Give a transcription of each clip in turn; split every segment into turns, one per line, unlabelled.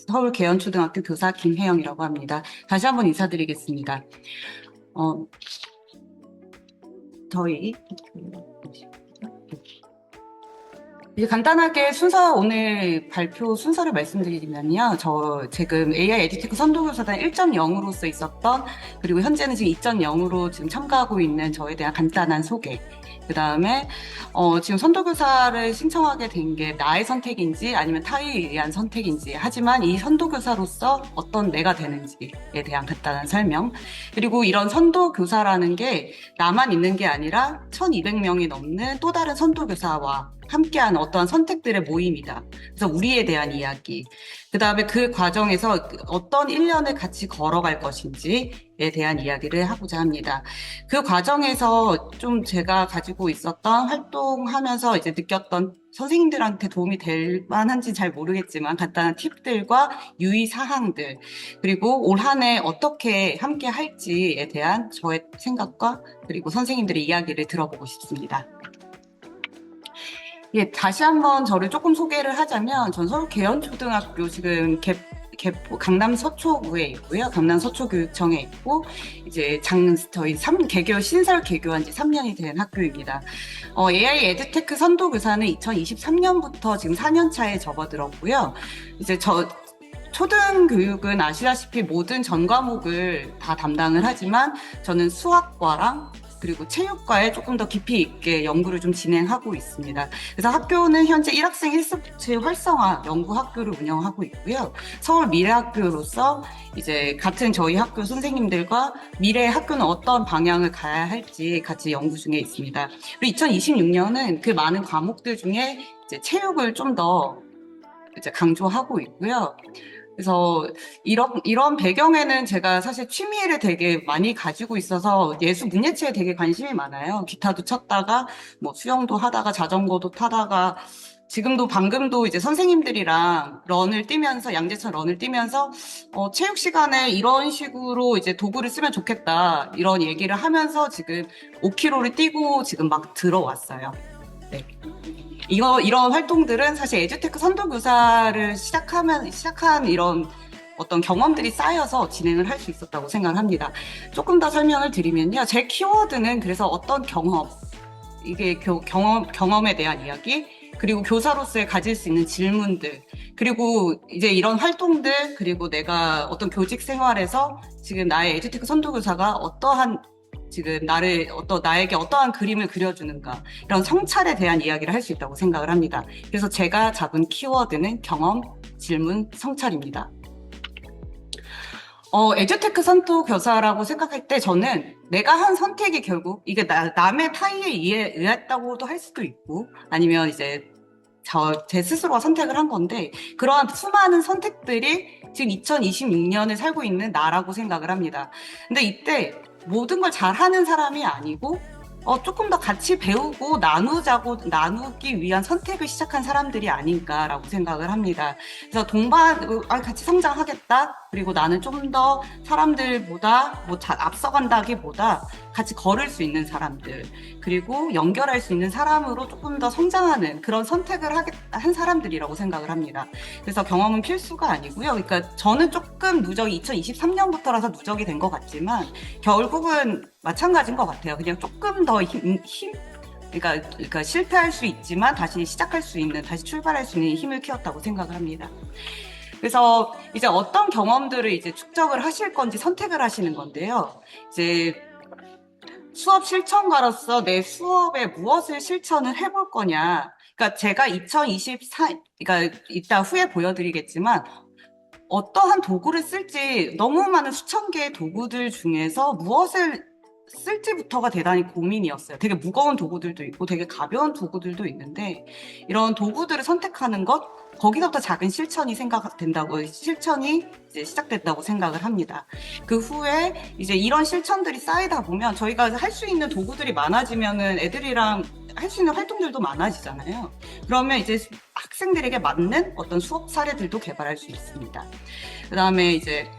서울계연초등학교 교사 김혜영이라고 합니다. 다시 한번 인사드리겠습니다. 저희 이제 간단하게 오늘 발표 순서를 말씀드리면요. 저 지금 AI 에듀테크 선도교사단 1.0으로서 있었던, 그리고 현재는 지금 2.0으로 지금 참가하고 있는 저에 대한 간단한 소개. 그 다음에, 지금 선도교사를 신청하게 된 게 나의 선택인지 아니면 타의에 의한 선택인지, 하지만 이 선도교사로서 어떤 내가 되는지에 대한 간단한 설명. 그리고 이런 선도교사라는 게 나만 있는 게 아니라 1200명이 넘는 또 다른 선도교사와 함께한 어떠한 선택들의 모임이다. 그래서 우리에 대한 이야기. 그 다음에 그 과정에서 어떤 1년을 같이 걸어갈 것인지에 대한 이야기를 하고자 합니다. 그 과정에서 좀 제가 가지고 있었던 활동하면서 이제 느꼈던 선생님들한테 도움이 될 만한지 잘 모르겠지만 간단한 팁들과 유의사항들, 그리고 올 한 해 어떻게 함께 할지에 대한 저의 생각과 그리고 선생님들의 이야기를 들어보고 싶습니다. 예, 다시 한번 저를 조금 소개를 하자면, 전 서울계연초등학교 지금 강남 서초구에 있고요. 강남 서초교육청에 있고, 이제 저희 신설 개교한 지 3년이 된 학교입니다. AI 에듀테크 선도교사는 2023년부터 지금 4년 차에 접어들었고요. 이제 초등교육은 아시다시피 모든 전 과목을 다 담당을 하지만, 저는 수학과랑 그리고 체육과에 조금 더 깊이 있게 연구를 좀 진행하고 있습니다. 그래서 학교는 현재 1학생 1습체 활성화 연구학교를 운영하고 있고요. 서울 미래학교로서 이제 같은 저희 학교 선생님들과 미래의 학교는 어떤 방향을 가야 할지 같이 연구 중에 있습니다. 그리고 2026년은 그 많은 과목들 중에 이제 체육을 좀 더 이제 강조하고 있고요. 그래서 이런 배경에는 제가 사실 취미를 되게 많이 가지고 있어서 문예체에 되게 관심이 많아요. 기타도 쳤다가 뭐 수영도 하다가 자전거도 타다가 지금도 방금도 이제 선생님들이랑 양재천 런을 뛰면서 체육 시간에 이런 식으로 이제 도구를 쓰면 좋겠다 이런 얘기를 하면서 지금 5km를 뛰고 지금 막 들어왔어요. 네. 이런 활동들은 사실 에듀테크 선도교사를 시작한 이런 어떤 경험들이 쌓여서 진행을 할 수 있었다고 생각을 합니다. 조금 더 설명을 드리면요. 제 키워드는 그래서 어떤 이게 경험에 대한 이야기, 그리고 교사로서의 가질 수 있는 질문들, 그리고 이제 이런 활동들, 그리고 내가 어떤 교직 생활에서 지금 나의 에듀테크 선도교사가 지금 나에게 어떠한 그림을 그려주는가, 이런 성찰에 대한 이야기를 할 수 있다고 생각을 합니다. 그래서 제가 잡은 키워드는 경험, 질문, 성찰입니다. 에듀테크 선도교사라고 생각할 때 저는 내가 한 선택이 결국 이게 남의 타의에 의했다고도 할 수도 있고, 아니면 이제 제 스스로가 선택을 한 건데, 그러한 수많은 선택들이 지금 2026년을 살고 있는 나라고 생각을 합니다. 근데 이때 모든 걸 잘하는 사람이 아니고 조금 더 같이 배우고 나누기 위한 선택을 시작한 사람들이 아닌가라고 생각을 합니다. 그래서 같이 성장하겠다. 그리고 나는 좀 더 사람들보다 앞서간다기보다 같이 걸을 수 있는 사람들, 그리고 연결할 수 있는 사람으로 조금 더 성장하는 그런 선택을 한 사람들이라고 생각을 합니다. 그래서 경험은 필수가 아니고요. 그러니까 저는 조금 누적이 2023년부터라서 누적이 된 것 같지만 결국은 마찬가지인 것 같아요. 그냥 조금 더 그러니까 실패할 수 있지만 다시 시작할 수 있는, 다시 출발할 수 있는 힘을 키웠다고 생각을 합니다. 그래서 이제 어떤 경험들을 이제 축적을 하실 건지 선택을 하시는 건데요. 이제 수업 실천가로서 내 수업에 무엇을 실천을 해볼 거냐. 그러니까 제가 그러니까 이따 후에 보여드리겠지만 어떠한 도구를 쓸지, 너무 많은 수천 개의 도구들 중에서 무엇을 쓸지부터가 대단히 고민이었어요. 되게 무거운 도구들도 있고 되게 가벼운 도구들도 있는데, 이런 도구들을 선택하는 거기서부터 작은 실천이 이제 시작된다고 생각을 합니다. 그 후에 이제 이런 실천들이 쌓이다 보면 저희가 할 수 있는 도구들이 많아지면은 애들이랑 할 수 있는 활동들도 많아지잖아요. 그러면 이제 학생들에게 맞는 어떤 수업 사례들도 개발할 수 있습니다. 그 다음에 이제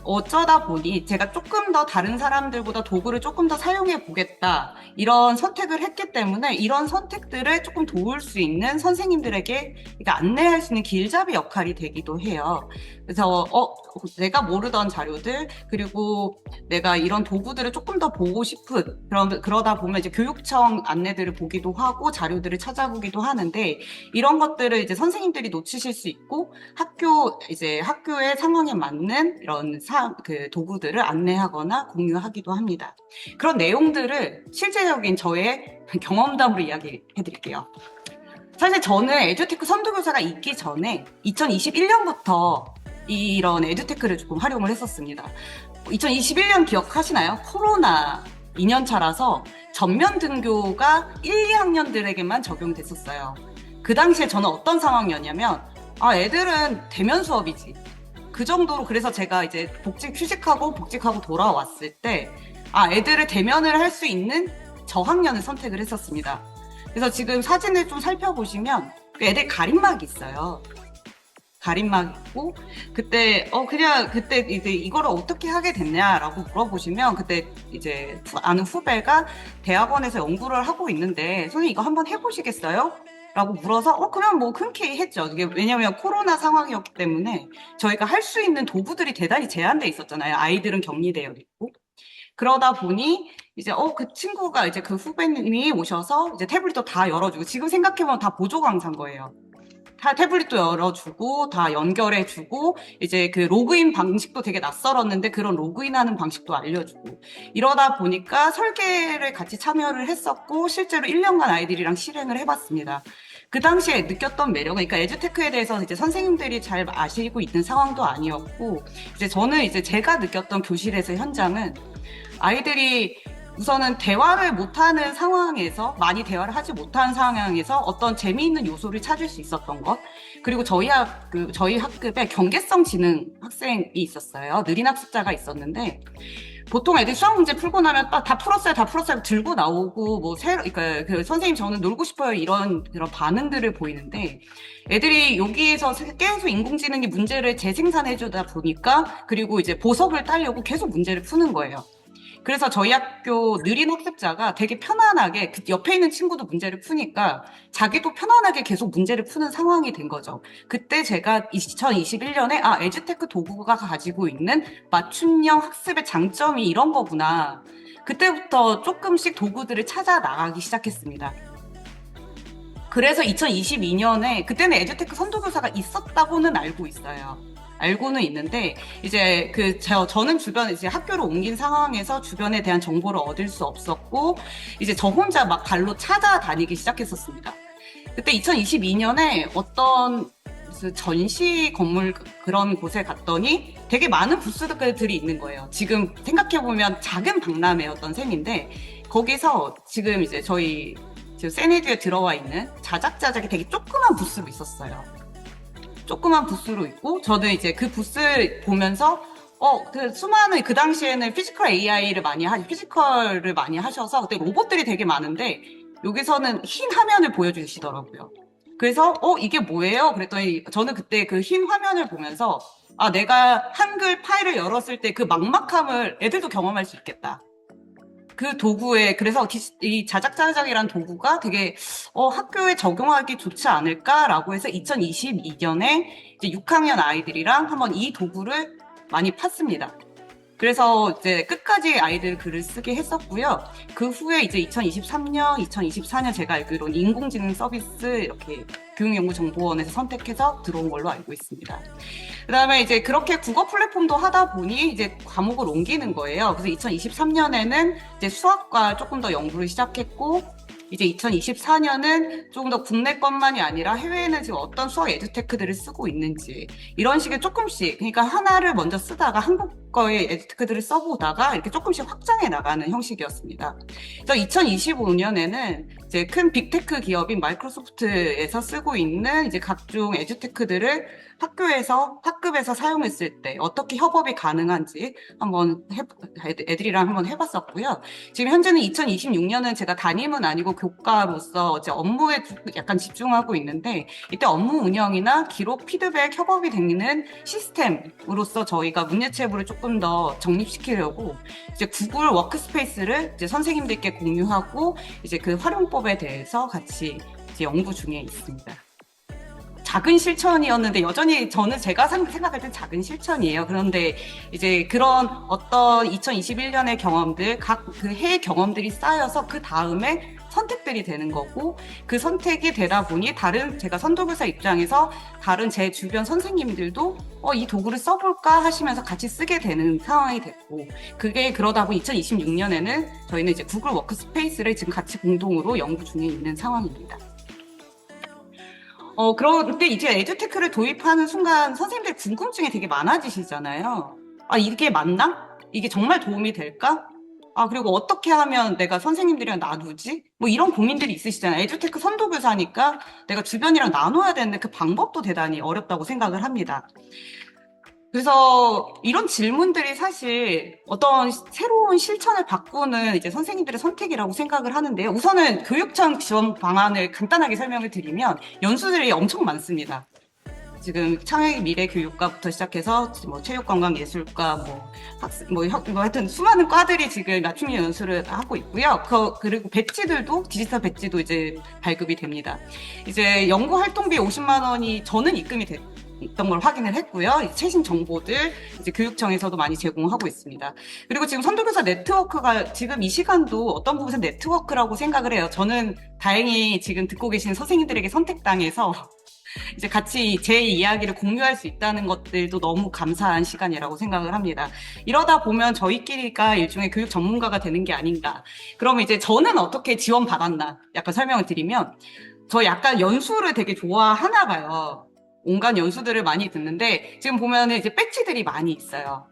어쩌다 보니 제가 조금 더 다른 사람들보다 도구를 조금 더 사용해 보겠다. 이런 선택을 했기 때문에 이런 선택들을 조금 도울 수 있는 선생님들에게 안내할 수 있는 길잡이 역할이 되기도 해요. 그래서 내가 모르던 자료들, 그리고 내가 이런 도구들을 조금 더 보고 싶은, 그러다 보면 이제 교육청 안내들을 보기도 하고 자료들을 찾아보기도 하는데, 이런 것들을 이제 선생님들이 놓치실 수 있고 학교의 상황에 맞는 이런 그 도구들을 안내하거나 공유하기도 합니다. 그런 내용들을 실제적인 저의 경험담으로 이야기해 드릴게요. 사실 저는 에듀테크 선도교사가 있기 전에 2021년부터 이런 에듀테크를 조금 활용을 했었습니다. 2021년 기억하시나요? 코로나 2년 차라서 전면 등교가 1, 2학년들에게만 적용됐었어요. 그 당시에 저는 어떤 상황이었냐면, 애들은 대면 수업이지. 그 정도로. 그래서 제가 이제 휴직하고 돌아왔을 때, 애들을 대면을 할 수 있는 저학년을 선택을 했었습니다. 그래서 지금 사진을 좀 살펴보시면 애들 가림막이 있어요. 가림막 있고, 그때 이제 이거를 어떻게 하게 됐냐라고 물어보시면, 그때 이제 아는 후배가 대학원에서 연구를 하고 있는데, 선생님 이거 한번 해보시겠어요? 라고 물어서, 그럼 뭐 흔쾌히 했죠. 이게 왜냐면 코로나 상황이었기 때문에 저희가 할 수 있는 도구들이 대단히 제한돼 있었잖아요. 아이들은 격리되어 있고. 그러다 보니 이제 그 친구가 이제 그 후배님이 오셔서 이제 태블릿도 다 열어주고, 지금 생각해보면 다 보조 강사인 거예요. 다 태블릿도 열어주고 다 연결해주고, 이제 그 로그인 방식도 되게 낯설었는데 그런 로그인하는 방식도 알려주고, 이러다 보니까 설계를 같이 참여를 했었고 실제로 1년간 아이들이랑 실행을 해봤습니다. 그 당시에 느꼈던 매력은, 그러니까 에듀테크에 대해서 이제 선생님들이 잘 아시고 있는 상황도 아니었고, 이제 저는 이제 제가 느꼈던 교실에서 현장은, 아이들이 우선은 대화를 못하는 상황에서, 많이 대화를 하지 못하는 상황에서 어떤 재미있는 요소를 찾을 수 있었던 것. 그리고 저희 학급에 경계성 지능 학생이 있었어요. 느린 학습자가 있었는데, 보통 애들이 수학 문제 풀고 나면 다 풀었어요 들고 나오고, 그러니까 그 선생님 저는 놀고 싶어요 이런 그런 반응들을 보이는데, 애들이 여기에서 계속 인공지능이 문제를 재생산해 주다 보니까, 그리고 이제 보석을 따려고 계속 문제를 푸는 거예요. 그래서 저희 학교 느린 학습자가 되게 편안하게, 그 옆에 있는 친구도 문제를 푸니까 자기도 편안하게 계속 문제를 푸는 상황이 된 거죠. 그때 제가 2021년에 에듀테크 도구가 가지고 있는 맞춤형 학습의 장점이 이런 거구나. 그때부터 조금씩 도구들을 찾아 나가기 시작했습니다. 그래서 2022년에, 그때는 에듀테크 선도교사가 있었다고는 알고 있어요. 알고는 있는데, 이제 저는 주변에 이제 학교를 옮긴 상황에서 주변에 대한 정보를 얻을 수 없었고, 이제 저 혼자 막 발로 찾아다니기 시작했었습니다. 그때 2022년에 어떤 전시 건물 그런 곳에 갔더니 되게 많은 부스들이 있는 거예요. 지금 생각해보면 작은 박람회였던 셈인데, 거기서 지금 이제 저희 지금 세네듀에 들어와 있는 자작자작이 되게 조그만 부스로 있었어요. 조그만 부스로 있고, 저는 이제 그 부스 보면서 그 당시에는 피지컬을 많이 하셔서 그때 로봇들이 되게 많은데, 여기서는 흰 화면을 보여주시더라고요. 그래서 이게 뭐예요? 그랬더니 저는 그때 그 흰 화면을 보면서, 내가 한글 파일을 열었을 때 그 막막함을 애들도 경험할 수 있겠다. 그 도구에, 그래서 이 자작자작이란 도구가 되게 학교에 적용하기 좋지 않을까라고 해서 2022년에 이제 6학년 아이들이랑 한번 이 도구를 많이 팠습니다. 그래서 이제 끝까지 아이들 글을 쓰게 했었고요. 그 후에 이제 2023년, 2024년 제가 알기로는 인공지능 서비스 이렇게 교육연구정보원에서 선택해서 들어온 걸로 알고 있습니다. 그다음에 이제 그렇게 국어 플랫폼도 하다 보니 이제 과목을 옮기는 거예요. 그래서 2023년에는 이제 수학과 조금 더 연구를 시작했고, 이제 2024년은 조금 더 국내 것만이 아니라 해외에는 지금 어떤 수학 에듀테크들을 쓰고 있는지, 이런 식의 조금씩, 그러니까 하나를 먼저 쓰다가 한국 거의 에듀테크들을 써보다가 이렇게 조금씩 확장해 나가는 형식이었습니다. 그래서 2025년에는 이제 큰 빅테크 기업인 마이크로소프트에서 쓰고 있는 이제 각종 에듀테크들을 학급에서 사용했을 때 어떻게 협업이 가능한지 애들이랑 한번 해봤었고요. 지금 현재는 2026년은 제가 담임은 아니고 교과로서 이제 업무에 약간 집중하고 있는데, 이때 업무 운영이나 기록, 피드백, 협업이 되는 시스템으로서 저희가 문예체부를 조금 조금 더 정립시키려고 이제 구글 워크스페이스를 이제 선생님들께 공유하고 이제 그 활용법에 대해서 같이 이제 연구 중에 있습니다. 작은 실천이었는데 여전히 저는 제가 생각할 땐 작은 실천이에요. 그런데 이제 그런 어떤 2021년의 경험들, 각 그 해의 경험들이 쌓여서 그 다음에 선택들이 되는 거고, 그 선택이 되다 보니 다른 제가 선도교사 입장에서 다른 제 주변 선생님들도 이 도구를 써볼까 하시면서 같이 쓰게 되는 상황이 됐고, 그게 그러다 보니 2026년에는 저희는 이제 구글 워크스페이스를 지금 같이 공동으로 연구 중에 있는 상황입니다. 그런데 이제 에듀테크를 도입하는 순간 선생님들 궁금증이 되게 많아지시잖아요. 아, 이게 맞나? 이게 정말 도움이 될까? 아, 그리고 어떻게 하면 내가 선생님들이랑 나누지? 뭐 이런 고민들이 있으시잖아요. 에듀테크 선도교사니까 내가 주변이랑 나눠야 되는데 그 방법도 대단히 어렵다고 생각을 합니다. 그래서 이런 질문들이 사실 어떤 새로운 실천을 바꾸는 이제 선생님들의 선택이라고 생각을 하는데요. 우선은 교육청 지원 방안을 간단하게 설명을 드리면 연수들이 엄청 많습니다. 지금 창의 미래 교육과부터 시작해서 뭐 체육관광예술과 하여튼 수많은 과들이 지금 맞춤형 연수를 하고 있고요. 그리고 배지들도 디지털 배지도 이제 발급이 됩니다. 이제 연구 활동비 50만 원이 저는 입금이 있던 걸 확인을 했고요. 최신 정보들 이제 교육청에서도 많이 제공하고 있습니다. 그리고 지금 선도교사 네트워크가 지금 이 시간도 어떤 부분에서 네트워크라고 생각을 해요. 저는 다행히 지금 듣고 계신 선생님들에게 선택당해서 이제 같이 제 이야기를 공유할 수 있다는 것들도 너무 감사한 시간이라고 생각을 합니다. 이러다 보면 저희끼리가 일종의 교육 전문가가 되는 게 아닌가. 그러면 이제 저는 어떻게 지원받았나 약간 설명을 드리면, 저 약간 연수를 되게 좋아하나 봐요. 온갖 연수들을 많이 듣는데 지금 보면은 이제 배지들이 많이 있어요.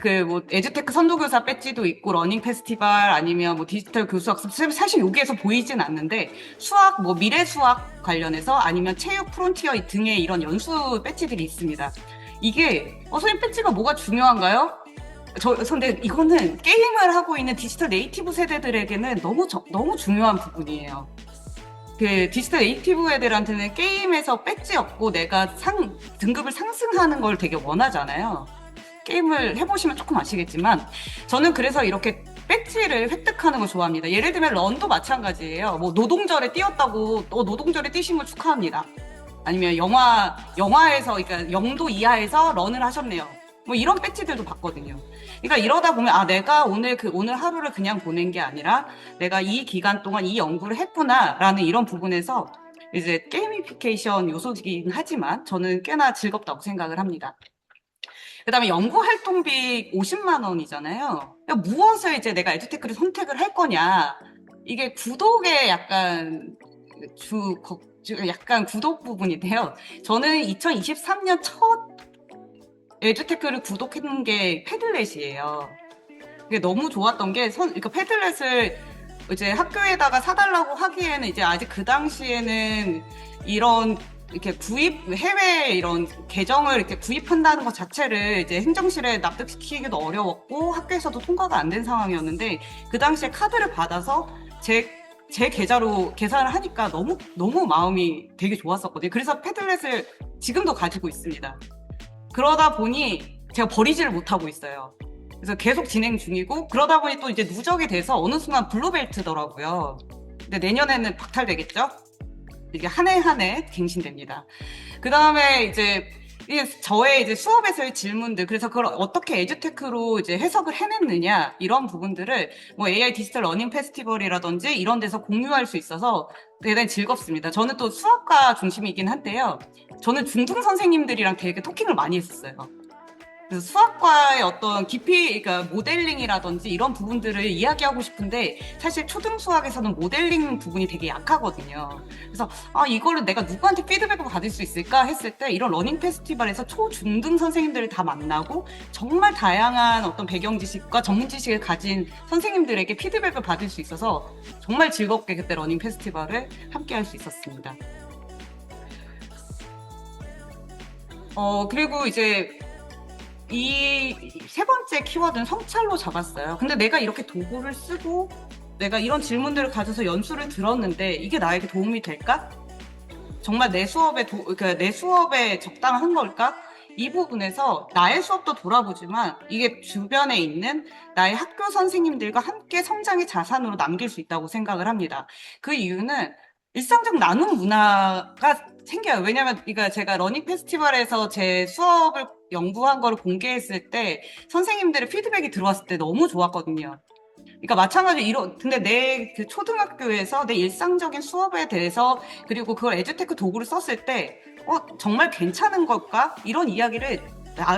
에듀테크 선도교사 배지도 있고, 러닝 페스티벌 아니면 디지털 교수학습, 사실 여기에서 보이진 않는데, 수학, 미래 수학 관련해서 아니면 체육 프론티어 등의 이런 연수 배지들이 있습니다. 이게, 선생님 배지가 뭐가 중요한가요? 근데 이거는 게임을 하고 있는 디지털 네이티브 세대들에게는 너무 중요한 부분이에요. 디지털 네이티브 애들한테는 게임에서 배지 얻고 내가 등급을 상승하는 걸 되게 원하잖아요. 게임을 해보시면 조금 아시겠지만, 저는 그래서 이렇게 배지를 획득하는 걸 좋아합니다. 예를 들면 런도 마찬가지예요. 노동절에 뛰었다고 노동절에 뛰신 걸 축하합니다. 아니면 영화에서, 그러니까 영도 이하에서 런을 하셨네요. 이런 배지들도 봤거든요. 그러니까 이러다 보면 내가 오늘 하루를 그냥 보낸 게 아니라 내가 이 기간 동안 이 연구를 했구나라는 이런 부분에서 이제 게이미피케이션 요소이긴 하지만 저는 꽤나 즐겁다고 생각을 합니다. 그다음에 연구 활동비 50만 원이잖아요. 그러니까 무엇을 이제 내가 에듀테크를 선택을 할 거냐. 이게 구독의 약간 구독 부분인데요. 저는 2023년 첫 에듀테크를 구독한 게 패들렛이에요. 그게 너무 좋았던 게 그러니까 패들렛을 이제 학교에다가 사달라고 하기에는 이제 아직 그 당시에는 이런 이렇게 해외 이런 계정을 이렇게 구입한다는 것 자체를 이제 행정실에 납득시키기도 어려웠고 학교에서도 통과가 안 된 상황이었는데, 그 당시에 카드를 받아서 제 계좌로 계산을 하니까 너무 마음이 되게 좋았었거든요. 그래서 패들렛을 지금도 가지고 있습니다. 그러다 보니 제가 버리지를 못하고 있어요. 그래서 계속 진행 중이고, 그러다 보니 또 이제 누적이 돼서 어느 순간 블루벨트더라고요. 근데 내년에는 박탈되겠죠? 이게 한 해 갱신됩니다. 그 다음에 이제 저의 이제 수업에서의 질문들, 그래서 그걸 어떻게 에듀테크로 이제 해석을 해냈느냐, 이런 부분들을 AI 디지털 러닝 페스티벌이라든지 이런 데서 공유할 수 있어서 대단히 즐겁습니다. 저는 또 수학과 중심이긴 한데요. 저는 중등 선생님들이랑 되게 토킹을 많이 했었어요. 그래서 수학과의 어떤 깊이, 그러니까 모델링이라든지 이런 부분들을 이야기하고 싶은데, 사실 초등 수학에서는 모델링 부분이 되게 약하거든요. 그래서 이거를 내가 누구한테 피드백을 받을 수 있을까 했을 때, 이런 러닝 페스티벌에서 초중등 선생님들을 다 만나고 정말 다양한 어떤 배경 지식과 전문 지식을 가진 선생님들에게 피드백을 받을 수 있어서 정말 즐겁게 그때 러닝 페스티벌을 함께 할 수 있었습니다. 그리고 이제 이 세 번째 키워드는 성찰로 잡았어요. 근데 내가 이렇게 도구를 쓰고 내가 이런 질문들을 가져서 연수를 들었는데 이게 나에게 도움이 될까? 정말 내 수업에 적당한 걸까? 이 부분에서 나의 수업도 돌아보지만 이게 주변에 있는 나의 학교 선생님들과 함께 성장의 자산으로 남길 수 있다고 생각을 합니다. 그 이유는 일상적 나눔 문화가 생겨요. 왜냐면 그러니까 제가 러닝 페스티벌에서 제 수업을 연구한 거를 공개했을 때 선생님들의 피드백이 들어왔을 때 너무 좋았거든요. 그러니까 마찬가지로 근데 내 그 초등학교에서 내 일상적인 수업에 대해서 그리고 그걸 에듀테크 도구를 썼을 때 정말 괜찮은 걸까? 이런 이야기를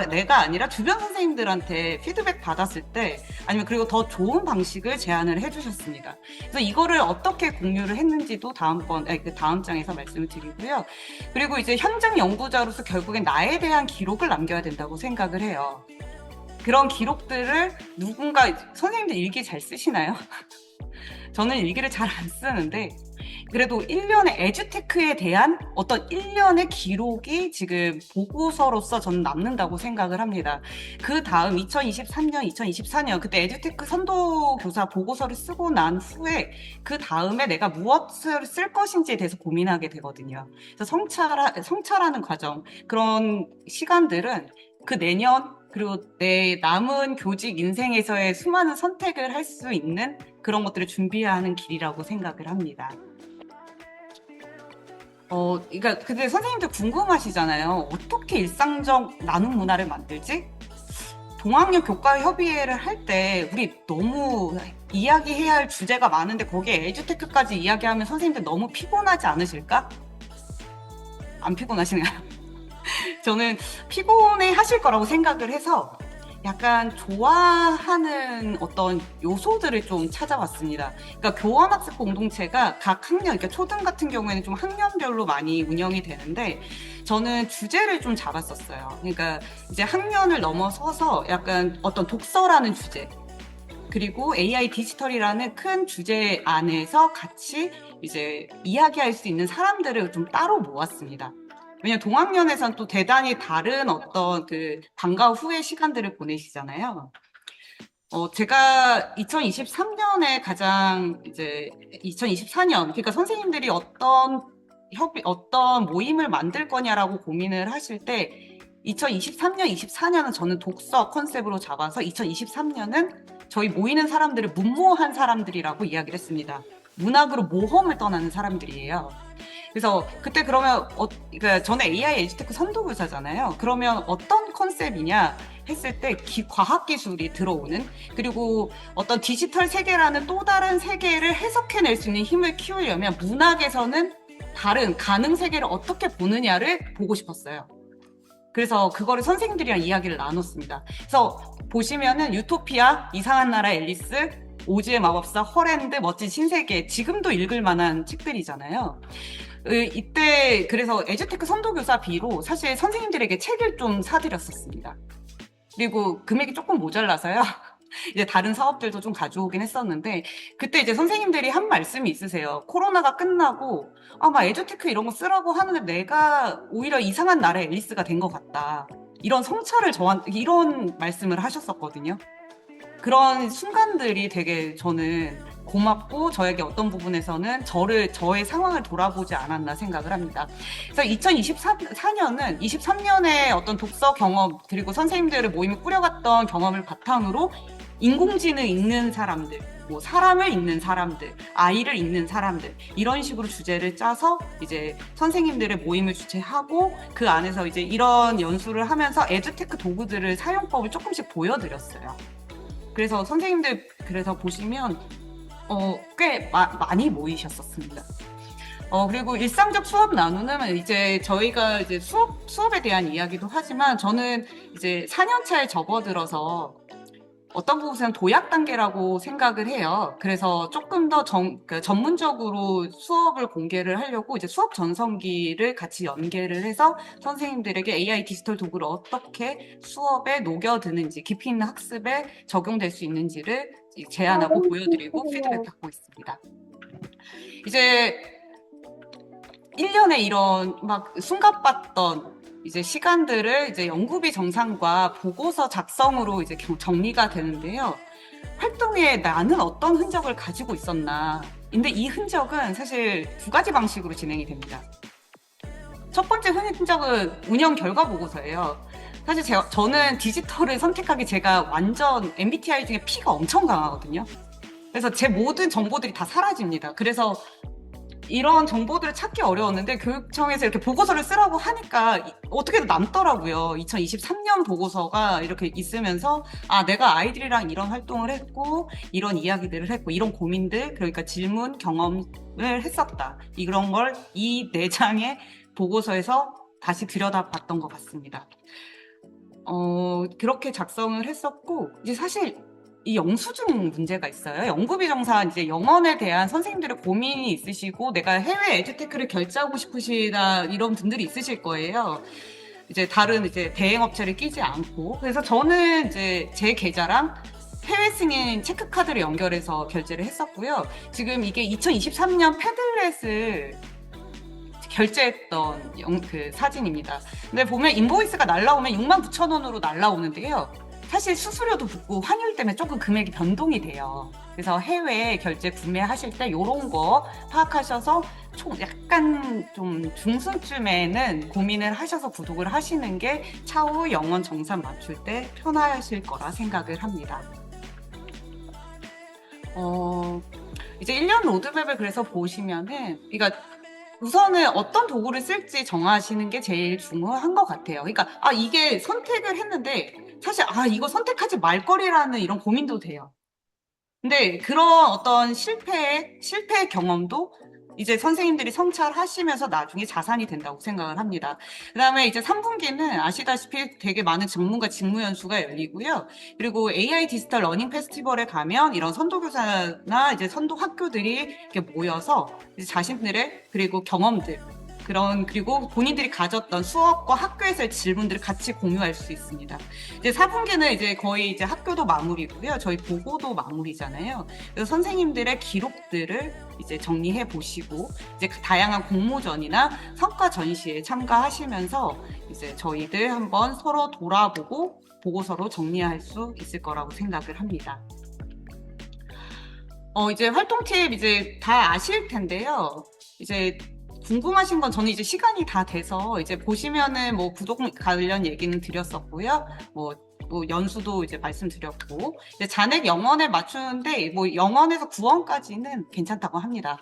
내가 아니라 주변 선생님들한테 피드백 받았을 때 아니면 그리고 더 좋은 방식을 제안을 해주셨습니다. 그래서 이거를 어떻게 공유를 했는지도 그 다음 장에서 말씀을 드리고요. 그리고 이제 현장 연구자로서 결국엔 나에 대한 기록을 남겨야 된다고 생각을 해요. 그런 기록들을 선생님들 일기 잘 쓰시나요? 저는 일기를 잘 안 쓰는데 그래도 1년의 에듀테크에 대한 어떤 1년의 기록이 지금 보고서로서 저는 남는다고 생각을 합니다. 그 다음 2023년, 2024년 그때 에듀테크 선도교사 보고서를 쓰고 난 후에 그 다음에 내가 무엇을 쓸 것인지에 대해서 고민하게 되거든요. 그래서 성찰하는 과정, 그런 시간들은 그 내년 그리고 내 남은 교직 인생에서의 수많은 선택을 할 수 있는 그런 것들을 준비하는 길이라고 생각을 합니다. 그러니까 근데 선생님들 궁금하시잖아요. 어떻게 일상적 나눔 문화를 만들지? 동학년 교과 협의회를 할 때 우리 너무 이야기해야 할 주제가 많은데 거기에 에듀테크까지 이야기하면 선생님들 너무 피곤하지 않으실까? 안 피곤하시나요? 저는 피곤해 하실 거라고 생각을 해서 약간 좋아하는 어떤 요소들을 좀 찾아봤습니다. 그러니까 교환학습 공동체가 각 학년, 그러니까 초등 같은 경우에는 좀 학년별로 많이 운영이 되는데 저는 주제를 좀 잡았었어요. 그러니까 이제 학년을 넘어서서 약간 어떤 독서라는 주제, 그리고 AI 디지털이라는 큰 주제 안에서 같이 이제 이야기할 수 있는 사람들을 좀 따로 모았습니다. 왜냐면 동학년에서는 또 대단히 다른 어떤 그 방과 후의 시간들을 보내시잖아요. 제가 2023년에 가장 이제 2024년, 그러니까 선생님들이 어떤 모임을 만들 거냐라고 고민을 하실 때 2023년, 24년은 저는 독서 컨셉으로 잡아서 2023년은 저희 모이는 사람들을 문모한 사람들이라고 이야기를 했습니다. 문학으로 모험을 떠나는 사람들이에요. 그래서 그때 그러면 그러니까 저는 AI 에듀테크 선도교사잖아요. 그러면 어떤 컨셉이냐 했을 때 과학기술이 들어오는, 그리고 어떤 디지털 세계라는 또 다른 세계를 해석해낼 수 있는 힘을 키우려면 문학에서는 다른 가능 세계를 어떻게 보느냐를 보고 싶었어요. 그래서 그거를 선생님들이랑 이야기를 나눴습니다. 그래서 보시면은 유토피아, 이상한 나라 앨리스, 오즈의 마법사, 헐앤드, 멋진 신세계, 지금도 읽을 만한 책들이잖아요. 이때 그래서 에듀테크 선도교사비로 사실 선생님들에게 책을 좀 사드렸었습니다. 그리고 금액이 조금 모자라서요. 이제 다른 사업들도 좀 가져오긴 했었는데 그때 이제 선생님들이 한 말씀이 있으세요. 코로나가 끝나고 막 에듀테크 이런 거 쓰라고 하는데 내가 오히려 이상한 나라의 앨리스가 된 것 같다. 이런 성찰을 이런 말씀을 하셨었거든요. 그런 순간들이 되게 저는 고맙고 저에게 어떤 부분에서는 저의 상황을 돌아보지 않았나 생각을 합니다. 그래서 2024년은 23년의 어떤 독서 경험 그리고 선생님들의 모임을 꾸려갔던 경험을 바탕으로 인공지능 읽는 사람들, 뭐 사람을 읽는 사람들, 아이를 읽는 사람들 이런 식으로 주제를 짜서 이제 선생님들의 모임을 주최하고 그 안에서 이제 이런 연수를 하면서 에듀테크 도구들을 사용법을 조금씩 보여드렸어요. 그래서 선생님들 그래서 보시면 꽤 많이 모이셨었습니다. 그리고 일상적 수업 나누는 이제 저희가 이제 수업에 대한 이야기도 하지만 저는 이제 4년차에 접어들어서 어떤 부분에서는 도약 단계라고 생각을 해요. 그래서 조금 더 전문적으로 수업을 공개를 하려고 이제 수업 전성기를 같이 연계를 해서 선생님들에게 AI 디지털 도구를 어떻게 수업에 녹여드는지, 깊이 있는 학습에 적용될 수 있는지를 제안하고 보여드리고 피드백 받고 있습니다. 이제 1년에 이런 막 숨가빴던 이제 시간들을 이제 연구비 정산과 보고서 작성으로 이제 정리가 되는데요. 활동에 나는 어떤 흔적을 가지고 있었나. 근데 이 흔적은 사실 두 가지 방식으로 진행이 됩니다. 첫 번째 흔적은 운영 결과 보고서예요. 사실 저는 디지털을 선택하기 제가 완전 MBTI 중에 P가 엄청 강하거든요. 그래서 제 모든 정보들이 다 사라집니다. 그래서 이런 정보들을 찾기 어려웠는데 교육청에서 이렇게 보고서를 쓰라고 하니까 어떻게든 남더라고요. 2023년 보고서가 이렇게 있으면서 아, 내가 아이들이랑 이런 활동을 했고 이런 이야기들을 했고 이런 고민들, 그러니까 질문 경험을 했었다. 이런 걸 이 4장의 보고서에서 다시 들여다봤던 것 같습니다. 그렇게 작성을 했었고, 이제 사실 이 영수증 문제가 있어요. 연구비정사 이제 영언에 대한 선생님들의 고민이 있으시고, 내가 해외 에듀테크를 결제하고 싶으시다, 이런 분들이 있으실 거예요. 이제 다른 이제 대행업체를 끼지 않고. 그래서 저는 이제 제 계좌랑 해외 승인 체크카드를 연결해서 결제를 했었고요. 지금 이게 2023년 패들렛을 결제했던 그 사진입니다. 근데 보면 인보이스가 날라오면 69,000원으로 날라오는데요. 사실 수수료도 붙고 환율 때문에 조금 금액이 변동이 돼요. 그래서 해외 결제 구매하실 때 이런 거 파악하셔서 총 약간 좀 중순쯤에는 고민을 하셔서 구독을 하시는 게 차후 영원 정산 맞출 때 편하실 거라 생각을 합니다. 이제 1년 로드맵을 그래서 보시면은, 그러니까 우선은 어떤 도구를 쓸지 정하시는 게 제일 중요한 것 같아요. 그러니까 이게 선택을 했는데 사실 이거 선택하지 말 거리라는 이런 고민도 돼요. 근데 그런 어떤 실패 경험도 이제 선생님들이 성찰하시면서 나중에 자산이 된다고 생각을 합니다. 그다음에 이제 3분기는 아시다시피 되게 많은 전문가 직무 연수가 열리고요. 그리고 AI 디지털 러닝 페스티벌에 가면 이런 선도교사나 이제 선도 학교들이 이렇게 모여서 이제 자신들의 그리고 경험들 그리고 본인들이 가졌던 수업과 학교에서의 질문들을 같이 공유할 수 있습니다. 이제 4분기는 이제 거의 이제 학교도 마무리고요. 저희 보고도 마무리잖아요. 그래서 선생님들의 기록들을 이제 정리해 보시고 이제 다양한 공모전이나 성과 전시에 참가하시면서 이제 저희들 한번 서로 돌아보고 보고서로 정리할 수 있을 거라고 생각을 합니다. 이제 활동 팁 이제 다 아실 텐데요. 이제 궁금하신 건 저는 이제 시간이 다 돼서 이제 보시면은 뭐 구독 관련 얘기는 드렸었고요. 뭐 연수도 이제 말씀드렸고, 이제 잔액 영원에 맞추는데 뭐 영원에서 9원까지는 괜찮다고 합니다.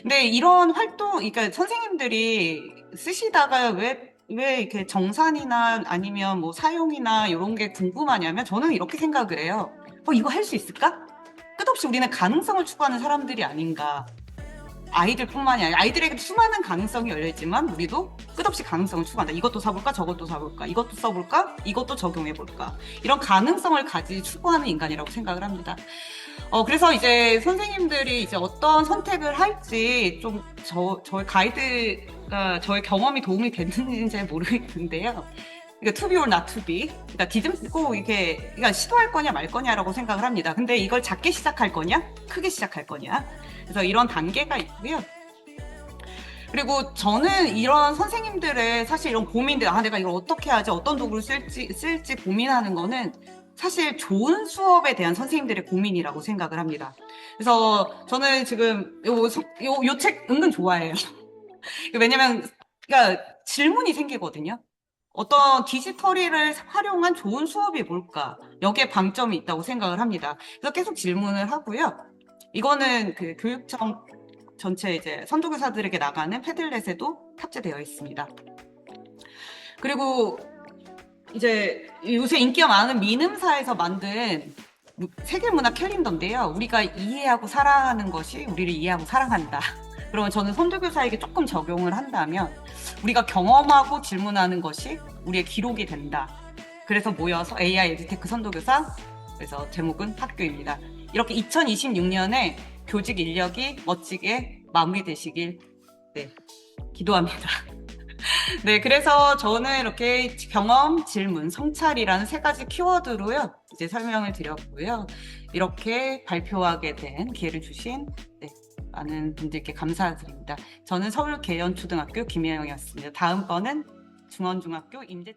근데 이런 활동, 그러니까 선생님들이 쓰시다가 왜 이렇게 정산이나 아니면 뭐 사용이나 이런 게 궁금하냐면 저는 이렇게 생각을 해요. 이거 할 수 있을까? 끝없이 우리는 가능성을 추구하는 사람들이 아닌가. 아이들뿐만이 아니라 아이들에게도 수많은 가능성이 열려있지만 우리도 끝없이 가능성을 추구한다. 이것도 사볼까? 저것도 사볼까? 이것도 써볼까? 이것도 적용해볼까? 이런 가능성을 추구하는 인간이라고 생각을 합니다. 그래서 이제 선생님들이 이제 어떤 선택을 할지 좀 저의 가이드가 저의 경험이 도움이 됐는지는 잘 모르겠는데요. 그러니까 to be or not to be. 그러니까 디듬고 그러니까 시도할 거냐 말 거냐라고 생각을 합니다. 근데 이걸 작게 시작할 거냐? 크게 시작할 거냐? 그래서 이런 단계가 있고요. 그리고 저는 이런 선생님들의 사실 이런 고민들, 내가 이걸 어떻게 하지? 어떤 도구를 쓸지 고민하는 거는 사실 좋은 수업에 대한 선생님들의 고민이라고 생각을 합니다. 그래서 저는 지금 요 책 은근 좋아해요. 왜냐면, 그러니까 질문이 생기거든요. 어떤 디지털을 활용한 좋은 수업이 뭘까? 여기에 방점이 있다고 생각을 합니다. 그래서 계속 질문을 하고요. 이거는 그 교육청 전체 이제 선도교사들에게 나가는 패들렛에도 탑재되어 있습니다. 그리고 이제 요새 인기가 많은 미음사에서 만든 세계문화 캘린더인데요. 우리가 이해하고 사랑하는 것이 우리를 이해하고 사랑한다. 그러면 저는 선도교사에게 조금 적용을 한다면 우리가 경험하고 질문하는 것이 우리의 기록이 된다. 그래서 모여서 AI 에듀테크 선도교사, 그래서 제목은 학교입니다. 이렇게 2026년에 교직 인력이 멋지게 마무리되시길 기도합니다. 네, 그래서 저는 이렇게 경험, 질문, 성찰이라는 3가지 키워드로요, 이제 설명을 드렸고요. 이렇게 발표하게 된 기회를 주신 많은 분들께 감사드립니다. 저는 서울계연초등학교 김혜영이었습니다. 다음번은 중원중학교 임재